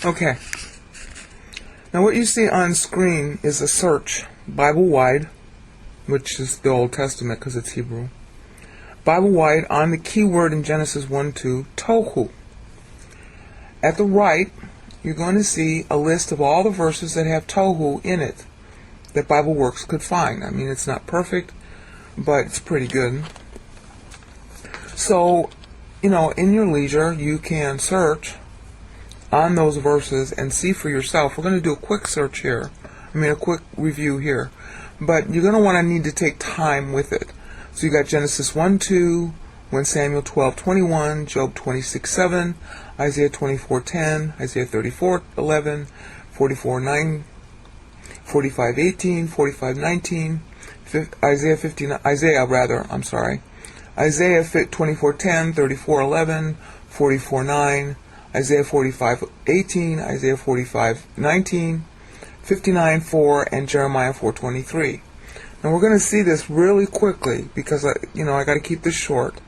Okay. Now what you see on screen is a search, Bible-wide, which is the Old Testament because it's Hebrew. Bible-wide on the keyword in Genesis 1:2, tohu. At the right, you're going to see a list of all the verses that have tohu in it that BibleWorks could find. I mean, it's not perfect, but it's pretty good. So, in your leisure, you can search on those verses and see for yourself. We're going to do a quick search here. A quick review here. But you're going to need to take time with it. So you got Genesis 1:2, 1 Samuel 12:21, Job 26:7, Isaiah 24:10, Isaiah 34:11, 44:9, 45:18, 45:19, Isaiah 24:10, 34:11, 44:9, Isaiah 45:18, Isaiah 45:19, 59:4, and Jeremiah 4:23. Now we're going to see this really quickly because I got to keep this short.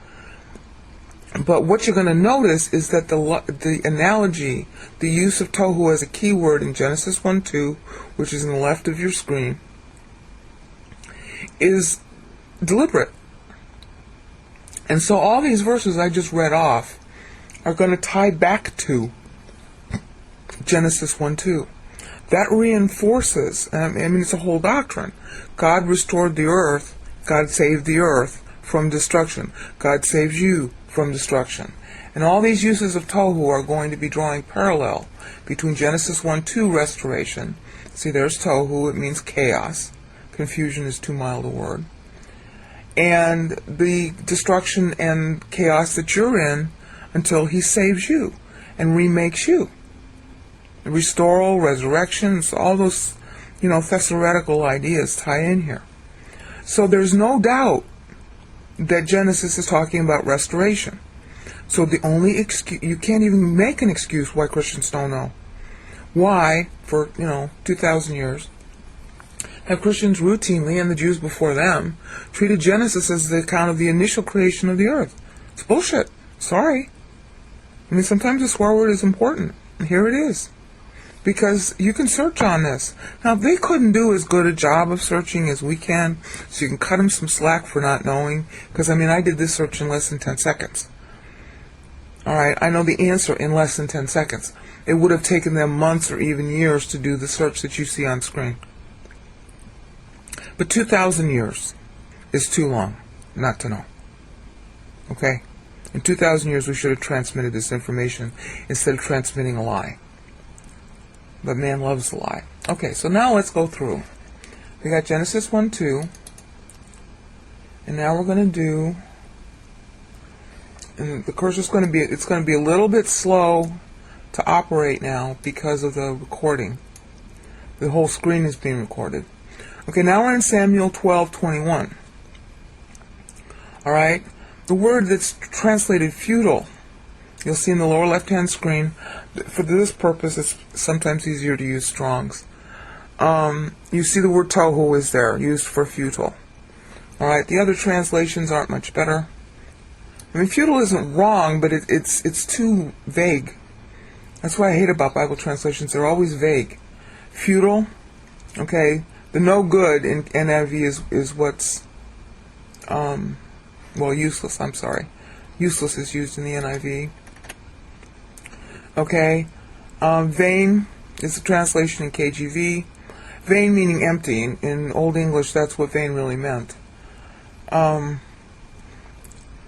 But what you're going to notice is that the analogy, the use of tohu as a keyword in Genesis 1:2, which is on the left of your screen, is deliberate. And so all these verses I just read off are going to tie back to Genesis 1:2. That reinforces, it's a whole doctrine. God restored the earth, God saved the earth from destruction. God saves you from destruction. And all these uses of tohu are going to be drawing parallel between Genesis 1:2 restoration. See, there's tohu, it means chaos. Confusion is too mild a word. And the destruction and chaos that you're in until he saves you and remakes you. Restoral, resurrections, all those, theoretical ideas tie in here. So there's no doubt that Genesis is talking about restoration. So the only excuse, you can't even make an excuse why Christians don't know. Why, for, 2,000 years, have Christians routinely, and the Jews before them, treated Genesis as the account of the initial creation of the earth? It's bullshit. Sorry. Sometimes a swear word is important. And here it is. Because you can search on this. Now, they couldn't do as good a job of searching as we can, so you can cut them some slack for not knowing. Because, I did this search in less than 10 seconds. Alright, I know the answer in less than 10 seconds. It would have taken them months or even years to do the search that you see on screen. But 2,000 years is too long not to know. Okay? In 2,000 years, we should have transmitted this information instead of transmitting a lie. But man loves a lie. Okay, so now let's go through. We got Genesis 1:2, and now we're going to do, and the cursor's going to be, it's going to be a little bit slow to operate now because of the recording. The whole screen is being recorded. Okay, now we're in Samuel 12:21. Alright, the word that's translated futile, you'll see in the lower left-hand screen. For this purpose, it's sometimes easier to use Strong's. You see the word tohu is there, used for futile. Alright, the other translations aren't much better. Futile isn't wrong, but it's too vague. That's what I hate about Bible translations. They're always vague. Futile, okay, the no good in NIV is what's, useless, I'm sorry. Useless is used in the NIV. Okay, vain is the translation in KJV. Vain meaning empty. In Old English, that's what vain really meant. And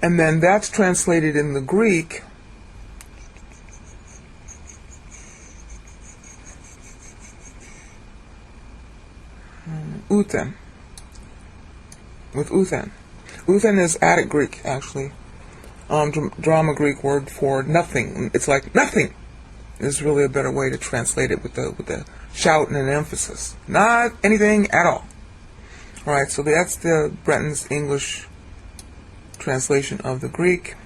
then that's translated in the Greek uthen. With uthen. Uthen is Attic Greek, actually. Drama Greek word for nothing. It's like nothing is really a better way to translate it with the shout and an emphasis. Not anything at all. Alright, so that's the Brenton's English translation of the Greek.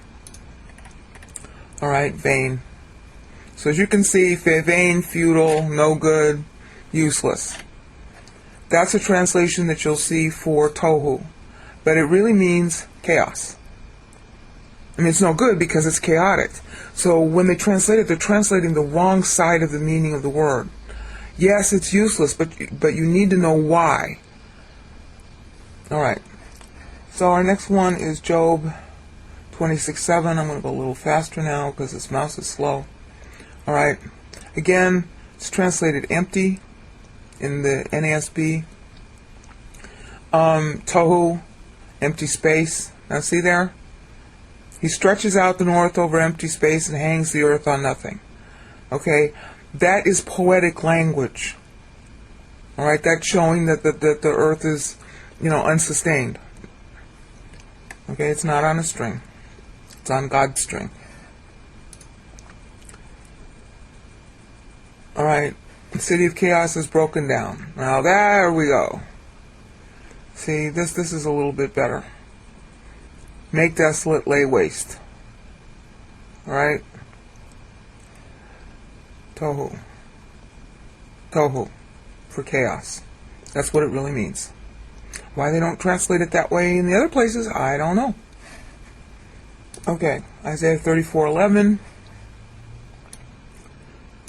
Alright, vain. So as you can see, vain, futile, no good, useless. That's a translation that you'll see for tohu. But it really means chaos. I mean, it's no good because it's chaotic. So when they translate it, they're translating the wrong side of the meaning of the word. Yes, it's useless, but you need to know why. All right. So our next one is Job 26:7. I'm going to go a little faster now because this mouse is slow. All right. Again, it's translated empty in the NASB. Tohu, empty space. Now see there? He stretches out the north over empty space and hangs the earth on nothing. Okay? That is poetic language. All right? That's showing that the earth is, unsustained. Okay? It's not on a string. It's on God's string. All right. The city of chaos is broken down. Now there we go. See, this is a little bit better. Make desolate, lay waste. Alright? Tohu. Tohu. For chaos. That's what it really means. Why they don't translate it that way in the other places, I don't know. Okay. Isaiah 34:11.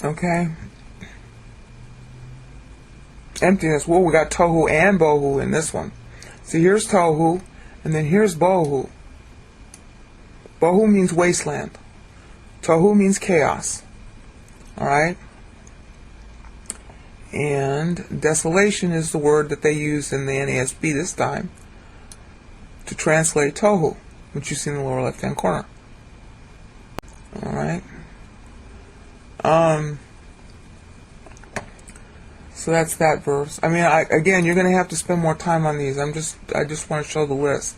Okay. Emptiness. Well, we got tohu and bohu in this one. See, here's tohu, and then here's bohu. Bohu means wasteland. Tohu means chaos. Alright? And desolation is the word that they use in the NASB this time to translate tohu, which you see in the lower left-hand corner. Alright? So that's that verse. I mean, again, you're going to have to spend more time on these. I just want to show the list.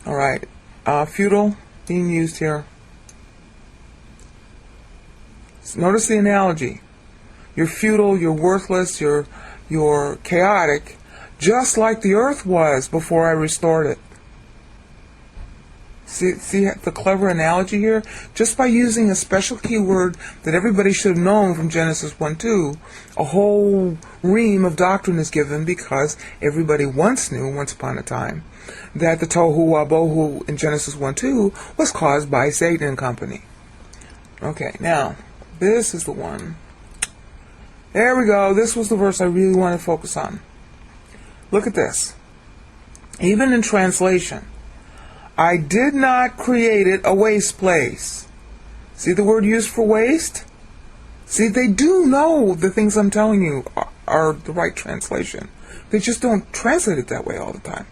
Alright. Futile being used here. Notice the analogy. You're futile, you're worthless, you're chaotic, just like the earth was before I restored it. See the clever analogy here? Just by using a special keyword that everybody should have known from Genesis 1:2, a whole ream of doctrine is given because everybody once knew, once upon a time, that the tohu wa bohu in Genesis 1:2 was caused by Satan and company. Okay, now, this is the one. There we go. This was the verse I really want to focus on. Look at this. Even in translation, I did not create it a waste place. See the word used for waste? See, they do know the things I'm telling you are the right translation. They just don't translate it that way all the time.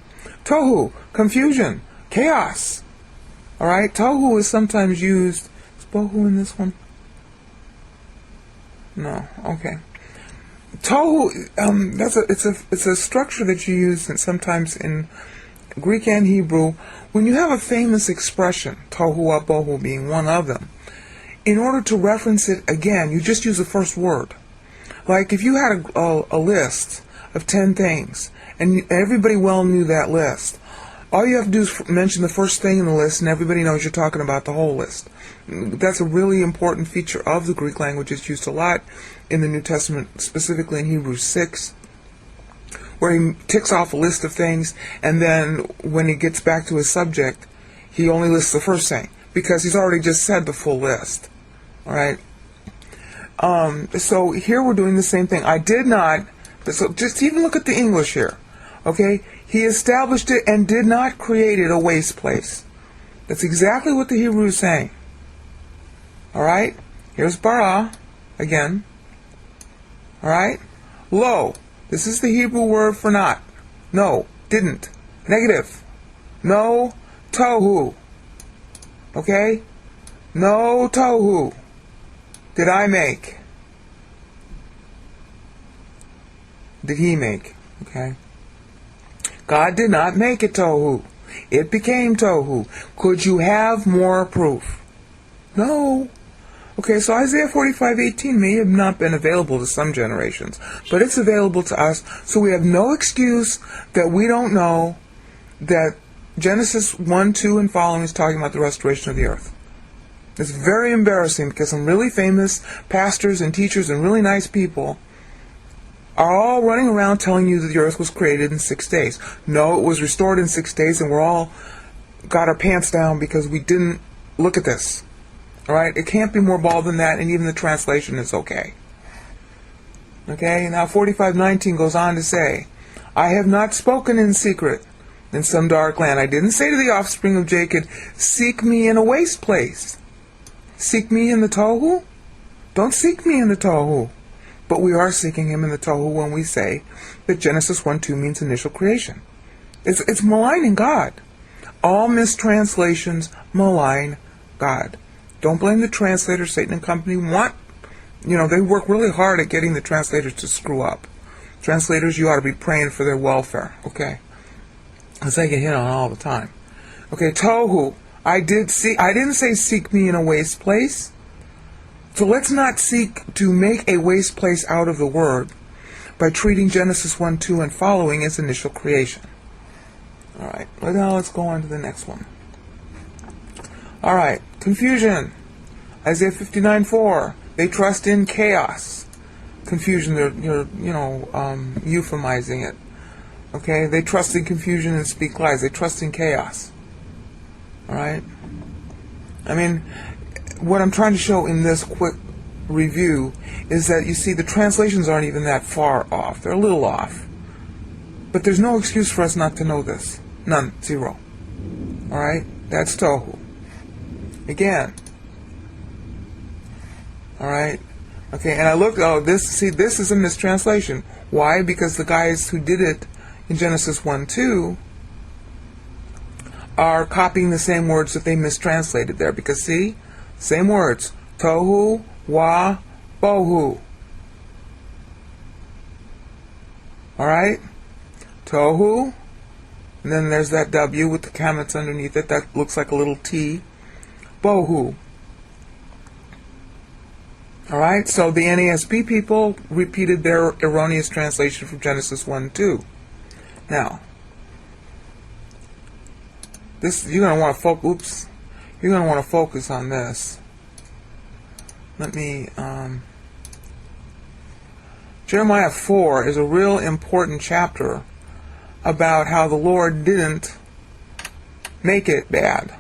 Tohu, confusion, chaos. Alright, tohu is sometimes used. Is bohu in this one? No, okay. Tohu, it's a structure that you use sometimes in Greek and Hebrew when you have a famous expression, tohu wa bohu being one of them. In order to reference it again, you just use the first word. Like if you had a list of 10 things, and everybody well knew that list, all you have to do is mention the first thing in the list, and everybody knows you're talking about the whole list. That's a really important feature of the Greek language. It's used a lot in the New Testament, specifically in Hebrews 6, where he ticks off a list of things, and then when he gets back to his subject, he only lists the first thing, because he's already just said the full list. Alright? So here we're doing the same thing. I did not, so just even look at the English here. Okay? He established it and did not create it a waste place. That's exactly what the Hebrew is saying. Alright? Here's bara, again. Alright? Lo. This is the Hebrew word for not. No. Didn't. Negative. No. Tohu. Okay? No tohu. Did I make? Did he make? Okay? God did not make it tohu. It became tohu. Could you have more proof? No. Okay, so Isaiah 45:18 may have not been available to some generations, but it's available to us, so we have no excuse that we don't know that Genesis 1:2 and following is talking about the restoration of the earth. It's very embarrassing because some really famous pastors and teachers and really nice people are all running around telling you that the earth was created in 6 days. No, it was restored in 6 days, and we're all got our pants down because we didn't look at this. All right, it can't be more bald than that, and even the translation is okay. Okay, now 45:19 goes on to say, I have not spoken in secret in some dark land. I didn't say to the offspring of Jacob, seek me in a waste place. Seek me in the tohu? Don't seek me in the tohu. But we are seeking him in the tohu when we say that Genesis 1:2 means initial creation. It's maligning God. All mistranslations malign God. Don't blame the translators. Satan and company they work really hard at getting the translators to screw up. Translators, you ought to be praying for their welfare, okay? Because they get hit on all the time. Okay, tohu. I didn't say seek me in a waste place. So let's not seek to make a waste place out of the word by treating Genesis 1:2 and following as initial creation. All right, now let's go on to the next one. All right, confusion. Isaiah 59:4. They trust in chaos. Confusion, you're euphemizing it. Okay, they trust in confusion and speak lies. They trust in chaos. All right? I mean, what I'm trying to show in this quick review is that, you see, the translations aren't even that far off. They're a little off. But there's no excuse for us not to know this. None. Zero. All right? That's tohu. Again. All right? Okay, and I looked, this is a mistranslation. Why? Because the guys who did it in Genesis 1:2 are copying the same words that they mistranslated there. Because, see? Same words. Tohu, wa, bohu. All right? Tohu. And then there's that W with the comments underneath it. That looks like a little T. Bohu. All right? So the NASB people repeated their erroneous translation from Genesis 1:2. Now, you're going to want to focus. You're going to want to focus on this. Let me. Jeremiah 4 is a real important chapter about how the Lord didn't make it bad.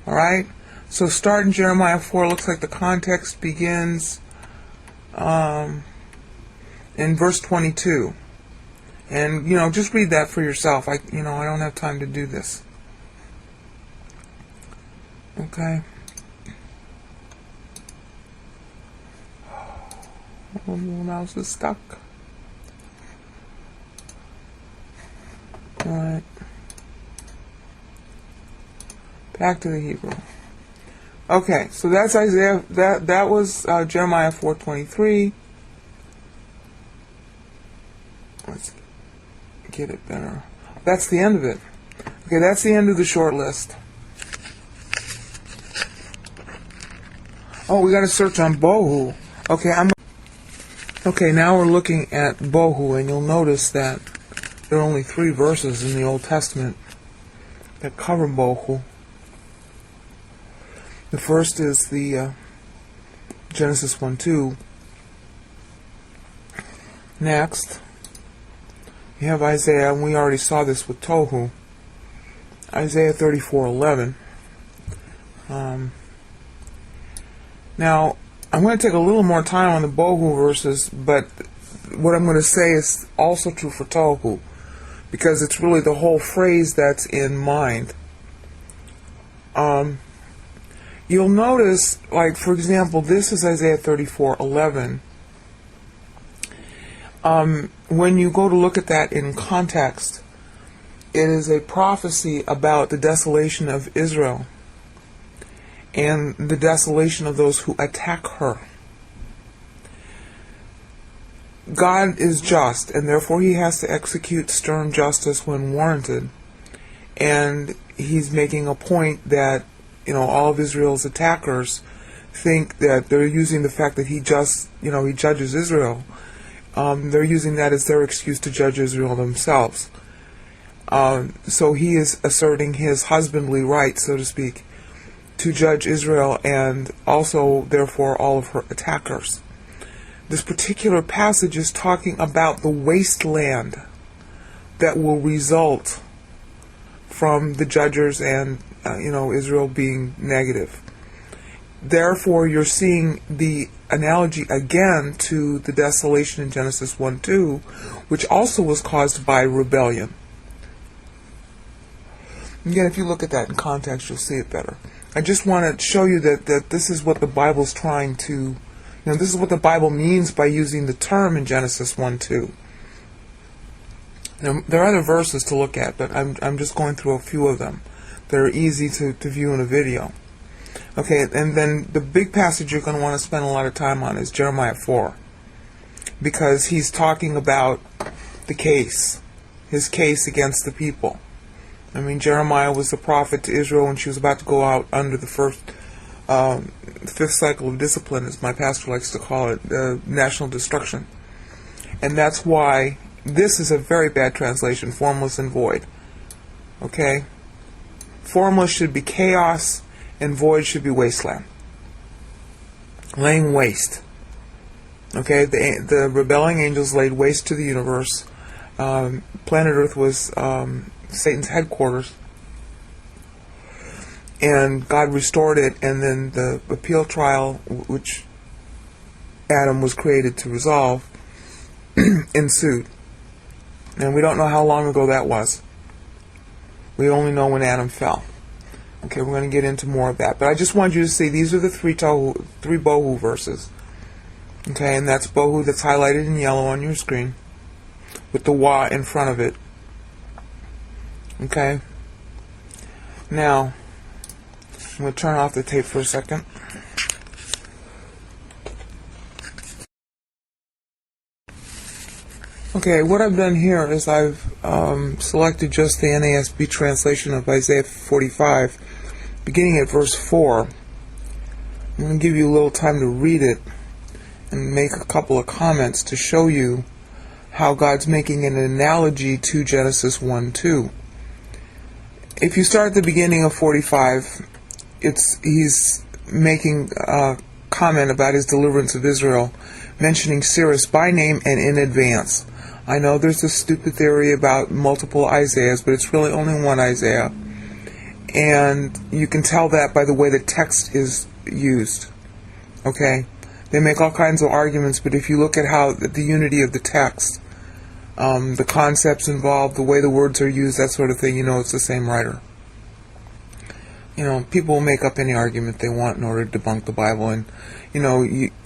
All right. So start in Jeremiah 4. Looks like the context begins in verse 22. And, just read that for yourself. I don't have time to do this. Okay. Oh, the mouse is stuck. Alright. Back to the Hebrew. Okay, so that's Isaiah. That was Jeremiah 4:23. Let's get it better. That's the end of it. Okay, that's the end of the short list. Oh, we got to search on bohu. Okay, now we're looking at bohu, and you'll notice that there are only 3 verses in the Old Testament that cover bohu. The first is the Genesis 1:2. Next, you have Isaiah, and we already saw this with tohu. Isaiah 34:11. Now, I'm going to take a little more time on the bohu verses, but what I'm going to say is also true for tohu, because it's really the whole phrase that's in mind. You'll notice, like, for example, this is Isaiah 34:11. When you go to look at that in context, it is a prophecy about the desolation of Israel and the desolation of those who attack her. God is just, and therefore he has to execute stern justice when warranted. And he's making a point that, all of Israel's attackers think that they're using the fact that he judges Israel. They're using that as their excuse to judge Israel themselves. So he is asserting his husbandly right, so to speak, to judge Israel and also, therefore, all of her attackers. This particular passage is talking about the wasteland that will result from the judges and Israel being negative. Therefore, you're seeing the analogy again to the desolation in Genesis 1:2, which also was caused by rebellion. Again, if you look at that in context, you'll see it better. I just want to show you that this is what the Bible's trying to, this is what the Bible means by using the term in Genesis 1:2. There are other verses to look at, but I'm just going through a few of them that are easy to view in a video. Okay, and then the big passage you're going to want to spend a lot of time on is Jeremiah 4, because he's talking about his case against the people. I mean, Jeremiah was the prophet to Israel when she was about to go out under the fifth cycle of discipline, as my pastor likes to call it, national destruction. And that's why this is a very bad translation, formless and void. Okay? Formless should be chaos, and void should be wasteland. Laying waste. Okay? The rebelling angels laid waste to the universe. Planet Earth was Satan's headquarters. And God restored it, and then the appeal trial, which Adam was created to resolve, ensued. And we don't know how long ago that was. We only know when Adam fell. Okay, we're going to get into more of that. But I just want you to see, these are the three bohu verses. Okay, and that's bohu that's highlighted in yellow on your screen, with the wa in front of it. Okay. Now, I'm going to turn off the tape for a second. Okay, what I've done here is I've selected just the NASB translation of Isaiah 45, beginning at verse 4. I'm going to give you a little time to read it and make a couple of comments to show you how God's making an analogy to Genesis 1:2. If you start at the beginning of 45, he's making a comment about his deliverance of Israel, mentioning Cyrus by name and in advance. I know there's this stupid theory about multiple Isaiahs, but it's really only one Isaiah. And you can tell that by the way the text is used. Okay? They make all kinds of arguments, but if you look at how the unity of the text, the concepts involved, the way the words are used, that sort of thing, it's the same writer. People will make up any argument they want in order to debunk the Bible. And,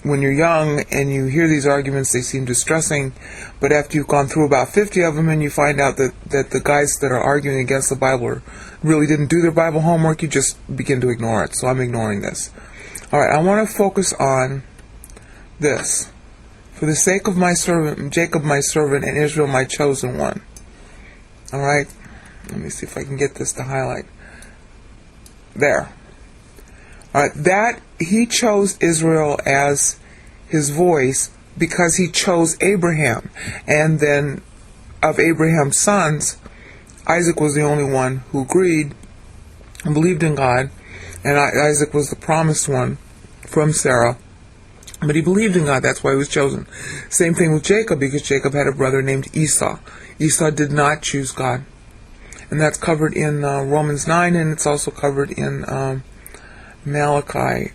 when you're young and you hear these arguments, they seem distressing. But after you've gone through about 50 of them and you find out that the guys that are arguing against the Bible really didn't do their Bible homework, you just begin to ignore it. So I'm ignoring this. All right, I want to focus on this. For the sake of my servant, Jacob my servant, and Israel my chosen one. All right? Let me see if I can get this to highlight. There. All right, that he chose Israel as his voice because he chose Abraham. And then of Abraham's sons, Isaac was the only one who agreed and believed in God. And Isaac was the promised one from Sarah. But he believed in God, that's why he was chosen. Same thing with Jacob, because Jacob had a brother named Esau. Esau did not choose God. And that's covered in Romans 9, and it's also covered in Malachi.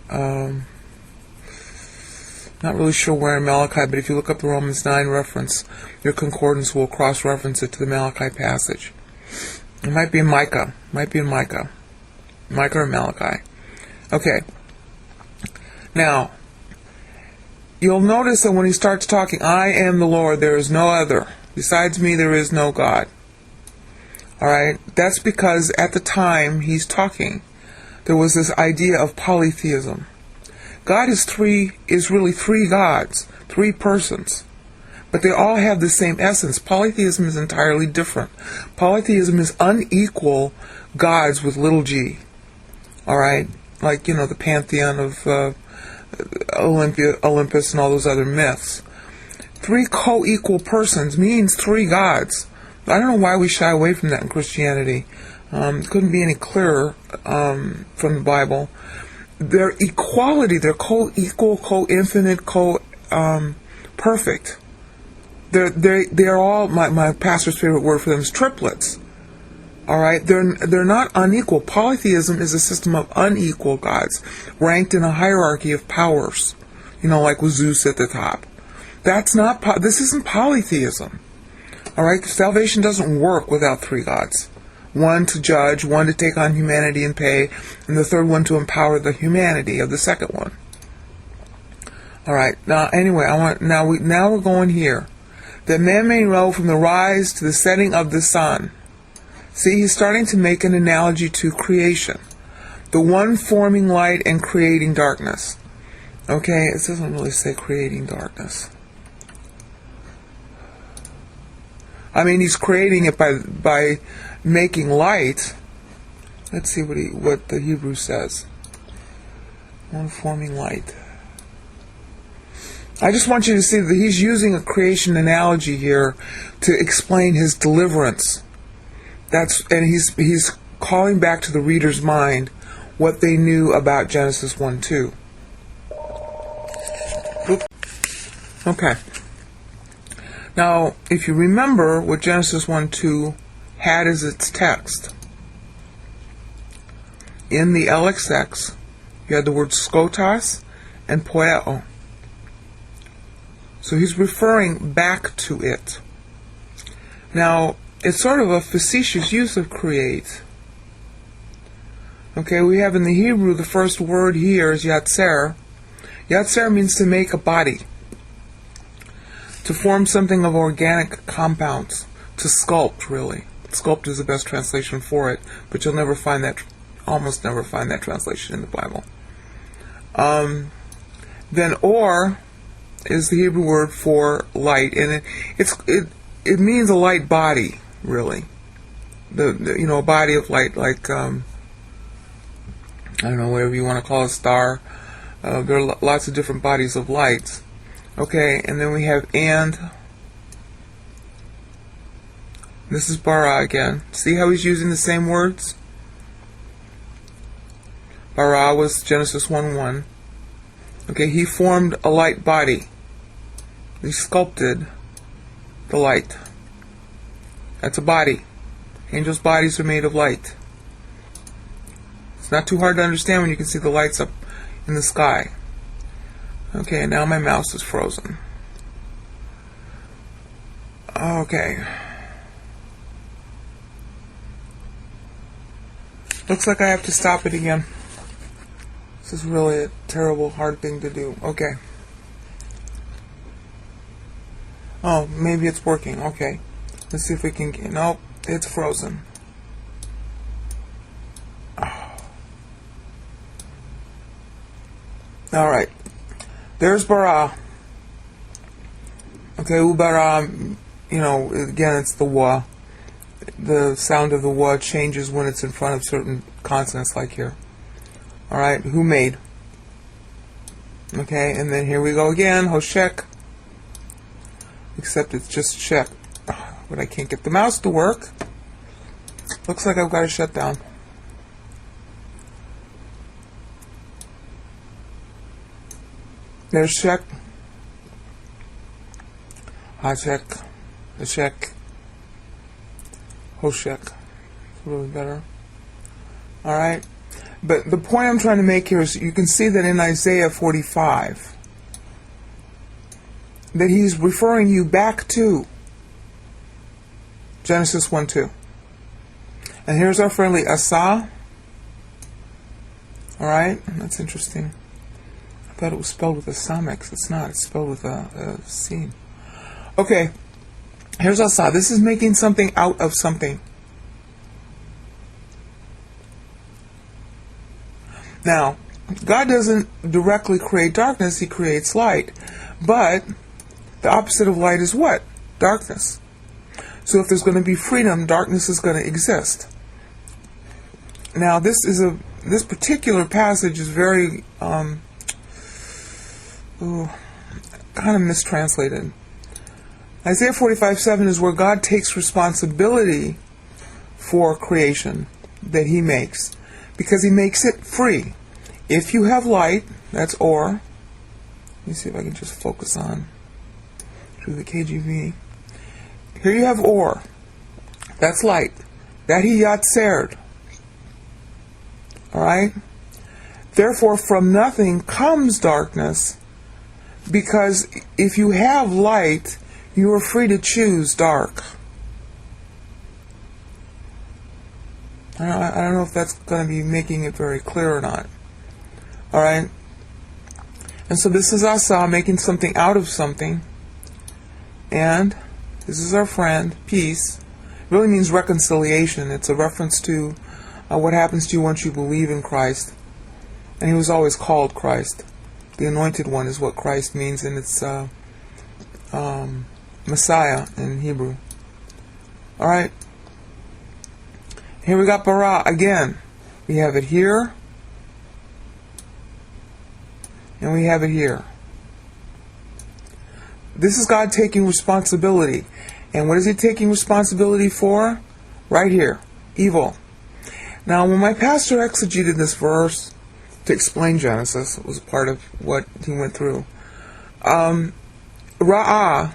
Not really sure where in Malachi, but if you look up the Romans 9 reference, your concordance will cross-reference it to the Malachi passage. It might be in Micah. Micah or Malachi. Okay. Now, you'll notice that when he starts talking, I am the Lord, there is no other. Besides me, there is no God. Alright? That's because at the time he's talking, there was this idea of polytheism. God is really three gods, three persons. But they all have the same essence. Polytheism is entirely different. Polytheism is unequal gods with little g. Alright? Like, the pantheon of Olympus and all those other myths. Three co-equal persons means three gods. I don't know why we shy away from that in Christianity. It couldn't be any clearer from the Bible. Their equality, they're co-equal, co-infinite, co-perfect. They're all, my pastor's favorite word for them is triplets. All right, they're not unequal. Polytheism is a system of unequal gods, ranked in a hierarchy of powers. You know, like with Zeus at the top. That's not. This isn't polytheism. All right, salvation doesn't work without three gods. One to judge, one to take on humanity and pay, and the third one to empower the humanity of the second one. All right. Now, anyway, now we're going here. That man may know from the rise to the setting of the sun. See, he's starting to make an analogy to creation. The one forming light and creating darkness. Okay, it doesn't really say creating darkness. I mean, he's creating it by making light. Let's see what the Hebrew says. One forming light. I just want you to see that he's using a creation analogy here to explain his deliverance. And he's calling back to the reader's mind what they knew about Genesis 1:2. Okay. Now, if you remember what Genesis 1:2 had as its text, in the LXX, you had the word skotos and poeo. So he's referring back to it. Now, it's sort of a facetious use of create. Okay, we have in the Hebrew, the first word here is yatzer. Yatzer means to make a body, to form something of organic compounds, to sculpt, really. Sculpt is the best translation for it, but you'll never find that, almost never find that translation in the Bible. Then or is the Hebrew word for light, and it means a light body, really. A body of light, like I don't know, whatever you want to call a star. There are lots of different bodies of lights. Okay, and then we have and. This is bara again. See how he's using the same words? Bara was Genesis 1:1. Okay, he formed a light body. He sculpted the light. That's a body. Angels' bodies are made of light. It's not too hard to understand when you can see the lights up in the sky. Okay, now my mouse is frozen. Okay. Looks like I have to stop it again. This is really a terrible, hard thing to do. Okay. Oh, maybe it's working. Okay. Let's see if we can get... Nope, it's frozen. Alright. There's bara. Okay, ubara, again, it's the wa. The sound of the wa changes when it's in front of certain consonants, like here. Alright, who made? Okay, and then here we go again, hoshek. Except it's just shek. But I can't get the mouse to work. Looks like I've got to shut down. There's shek. Hashek. Hashek. Hoshek. It's really better. Alright. But the point I'm trying to make here is you can see that in Isaiah 45 that he's referring you back to Genesis 1:2. And here's our friendly Asa. Alright, that's interesting. I thought it was spelled with a summix. It's not. It's spelled with a sin. Okay, here's Asa. This is making something out of something. Now, God doesn't directly create darkness, he creates light. But the opposite of light is what? Darkness. So if there's going to be freedom, darkness is going to exist. Now, this particular passage is very kind of mistranslated. Isaiah 45:7 is where God takes responsibility for creation that he makes, because he makes it free. If you have light, that's or. Let me see if I can just focus on through the KJV. Here you have or. That's light. that he yatsered. Alright? Therefore, from nothing comes darkness, because if you have light, you are free to choose dark. I don't know if that's going to be making it very clear or not. Alright? And so this is Asa, making something out of something. And this is our friend, peace. It really means reconciliation. It's a reference to what happens to you once you believe in Christ. And he was always called Christ. The anointed one is what Christ means, and it's Messiah in Hebrew. Alright. Here we got bara again. We have it here. And we have it here. This is God taking responsibility. And what is he taking responsibility for? Right here. Evil. Now, when my pastor exegeted this verse to explain Genesis, it was part of what he went through. Ra'ah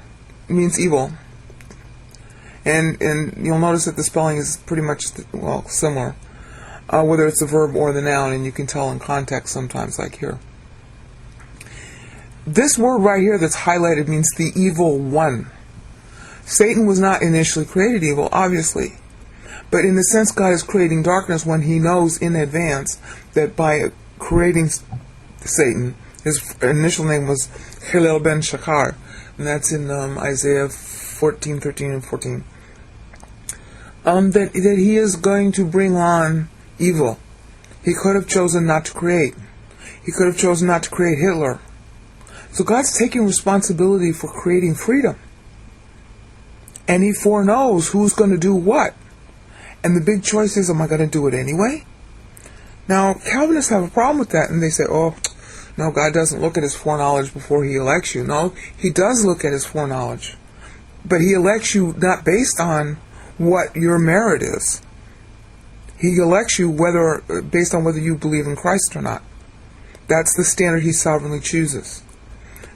means evil. And you'll notice that the spelling is pretty much, similar. Whether it's the verb or the noun, and you can tell in context sometimes, like here. This word right here that's highlighted means the evil one. Satan was not initially created evil, obviously. But in the sense God is creating darkness when he knows in advance that by creating Satan, his initial name was Hillel ben Shachar. And that's in Isaiah 14, 13, and 14. That he is going to bring on evil. He could have chosen not to create. He could have chosen not to create Hitler. So God's taking responsibility for creating freedom. And he foreknows who's going to do what. And the big choice is, am I going to do it anyway? Now, Calvinists have a problem with that, and they say, oh, no, God doesn't look at his foreknowledge before he elects you. No, he does look at his foreknowledge. But he elects you not based on what your merit is. He elects you based on whether you believe in Christ or not. That's the standard he sovereignly chooses.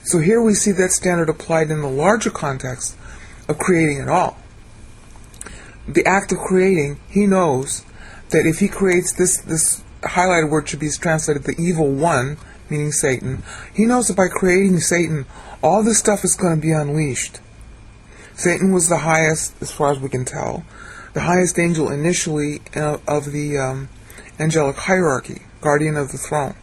So here we see that standard applied in the larger context of creating it all. The act of creating, he knows that if he creates this highlighted word should be translated the evil one, meaning Satan. He knows that by creating Satan, all this stuff is going to be unleashed. Satan was the highest, as far as we can tell, the highest angel initially of the angelic hierarchy, guardian of the throne.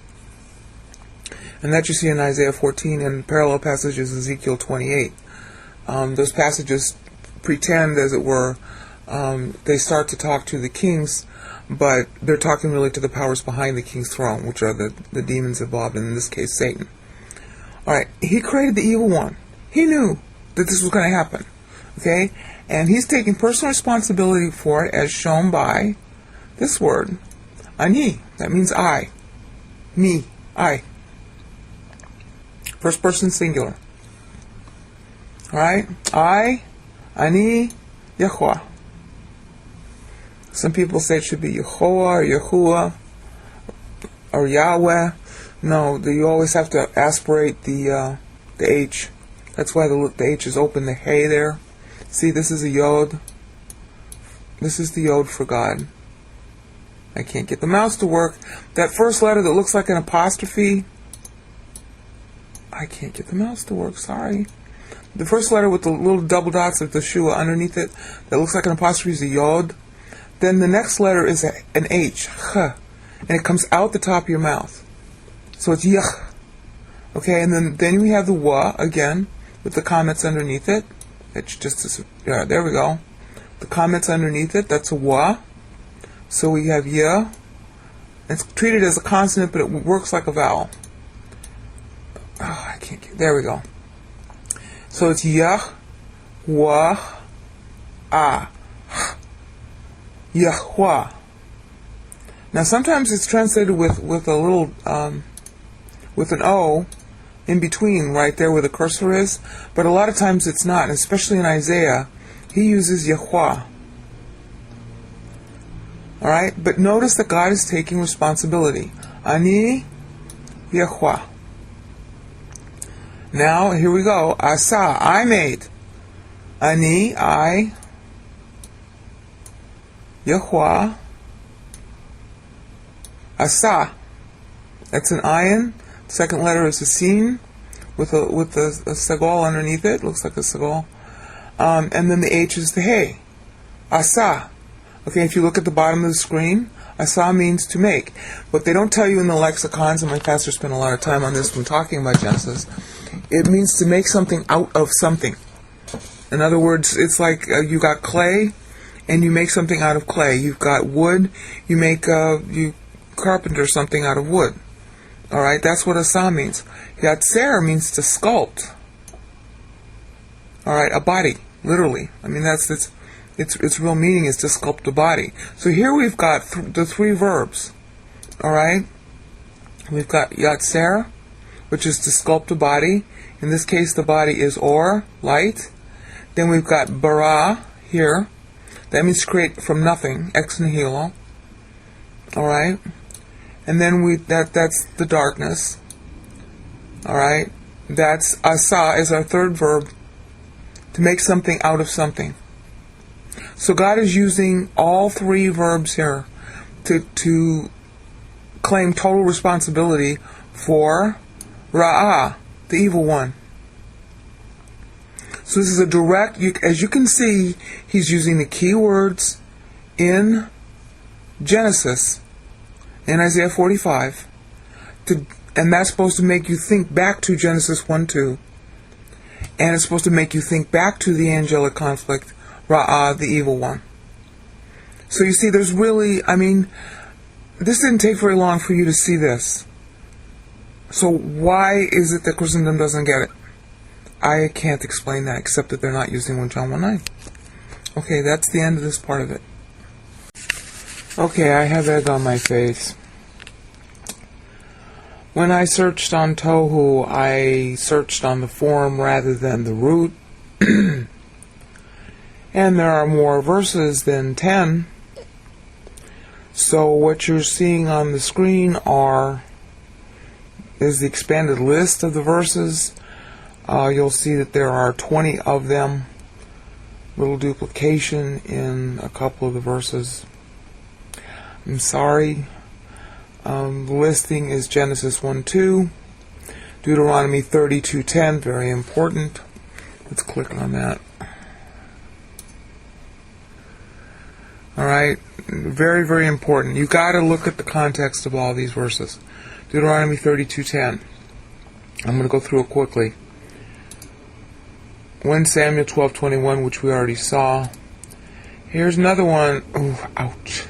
And that you see in Isaiah 14 and parallel passages Ezekiel 28. Those passages pretend, as it were, they start to talk to the kings, but they're talking really to the powers behind the king's throne, which are the demons involved, and in this case Satan. Alright, he created the evil one. He knew that this was going to happen. Okay? And he's taking personal responsibility for it, as shown by this word, ani. That means I. Me. I. First person singular. Alright? I, ani, Yahweh. Some people say it should be Yehoah or Yahuwah or Yahweh. No, you always have to aspirate the H. That's why the H is open, the hey there. See, this is a yod. This is the yod for God. I can't get the mouse to work. That first letter that looks like an apostrophe, I can't get the mouse to work, sorry. The first letter with the little double dots of the shua underneath it, that looks like an apostrophe, is a yod. Then the next letter is an H, ch, and it comes out the top of your mouth. So it's yach. Okay, and then we have the wa, again, with the comments underneath it. It's just, there we go. The comments underneath it, that's a wa. So we have ya. It's treated as a consonant, but it works like a vowel. Oh, I can't get, there we go. So it's yah, wa, ah, Yahweh. Now sometimes it's translated with a little, with an O in between, right there where the cursor is, but a lot of times it's not, and especially in Isaiah, he uses Yahweh. Alright, but notice that God is taking responsibility. Ani, Yahweh. Now, here we go. Asa, I made. Ani, I. Yahweh. Asa. That's an ayin. Second letter is a sin with a sagal underneath it. Looks like a sagal. And then the H is the hey. Asa. Okay, if you look at the bottom of the screen, asa means to make. What they don't tell you in the lexicons, and my pastor spent a lot of time on this when talking about Genesis, it means to make something out of something. In other words, it's like you got clay, and you make something out of clay. You've got wood, you carpenter something out of wood. Alright, that's what asa means. Yatzer means to sculpt. Alright, a body, literally. I mean, its real meaning is to sculpt a body. So here we've got the three verbs. Alright? We've got yatzer, which is to sculpt a body. In this case, the body is or, light. Then we've got bara here. That means to create from nothing, ex nihilo. Alright? And then that's the darkness. Alright? That's asa is our third verb, to make something out of something. So God is using all three verbs here to claim total responsibility for Ra'ah, the evil one. So this is a direct, as you can see, he's using the key words in Genesis, in Isaiah 45, and that's supposed to make you think back to Genesis 1-2, and it's supposed to make you think back to the angelic conflict, Ra'ah, the evil one. So you see, there's really, I mean, this didn't take very long for you to see this. So why is it that Christendom doesn't get it? I can't explain that, except that they're not using 1 John 1:9. Okay, that's the end of this part of it. Okay, I have egg on my face. When I searched on Tohu, I searched on the form rather than the root. And there are more verses than 10. So what you're seeing on the screen is the expanded list of the verses. You'll see that there are 20 of them. Little duplication in a couple of the verses. I'm sorry. The listing is Genesis 1:2, Deuteronomy 32:10, very important. Let's click on that. Alright, very, very important. You got to look at the context of all these verses. Deuteronomy 32:10. I'm going to go through it quickly. 1 Samuel 12:21, which we already saw. Here's another one. Ooh, ouch.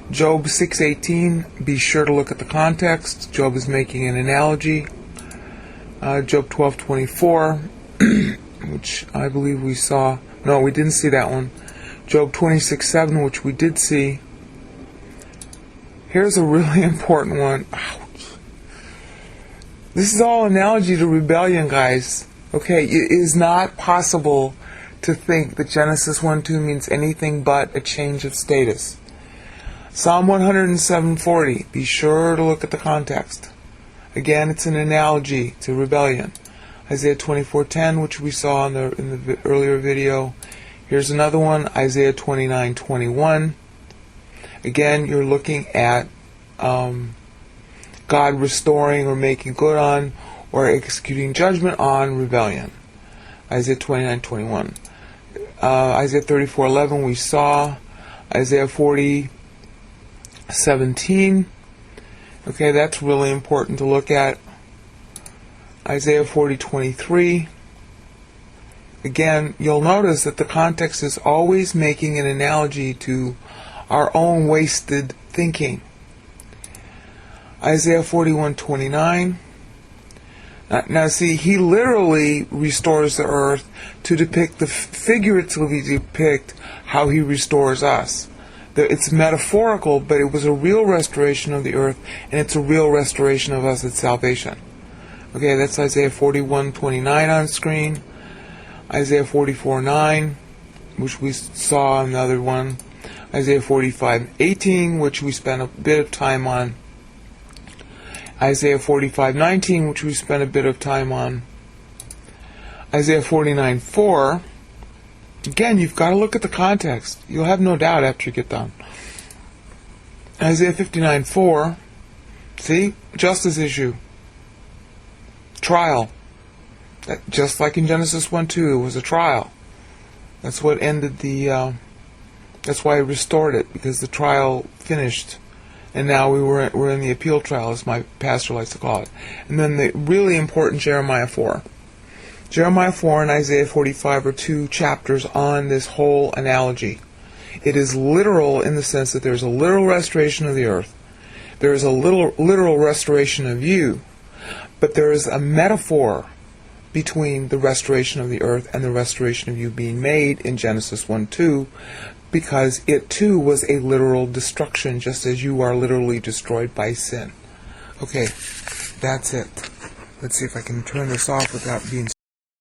Job 6:18. Be sure to look at the context. Job is making an analogy. Job 12:24, which I believe we saw. No, we didn't see that one. Job 26:7, which we did see. Here's a really important one. Ouch. This is all analogy to rebellion, guys. Okay, it is not possible to think that Genesis 1:2 means anything but a change of status. Psalm 107:40. Be sure to look at the context. Again, it's an analogy to rebellion. Isaiah 24:10, which we saw in the earlier video. Here's another one, Isaiah 29:21. Again, you're looking at God restoring or making good on or executing judgment on rebellion. Isaiah 29:21. Isaiah 34:11 we saw. Isaiah 40:17. Okay, that's really important to look at. Isaiah 40:23. Again, you'll notice that the context is always making an analogy to our own wasted thinking. Isaiah 41:29. Now see, he literally restores the earth to figuratively depict how he restores us. It's metaphorical, but it was a real restoration of the earth, and it's a real restoration of us at salvation. Okay, that's Isaiah 41:29 on screen. Isaiah 44:9, which we saw another one. Isaiah 45:18, which we spent a bit of time on. Isaiah 45:19, which we spent a bit of time on. Isaiah 49:4, Again, you've got to look at the context. You'll have no doubt after you get done. Isaiah 59:4, see? Justice issue. Trial. Just like in Genesis 1:2, it was a trial. That's what ended the... that's why I restored it, because the trial finished. And now we're in the appeal trial, as my pastor likes to call it. And then the really important Jeremiah 4. Jeremiah 4 and Isaiah 45 are two chapters on this whole analogy. It is literal in the sense that there's a literal restoration of the earth. There is a literal restoration of you. But there is a metaphor between the restoration of the earth and the restoration of you being made in Genesis 1:2, because it too was a literal destruction, just as you are literally destroyed by sin. Okay, that's it. Let's see if I can turn this off without being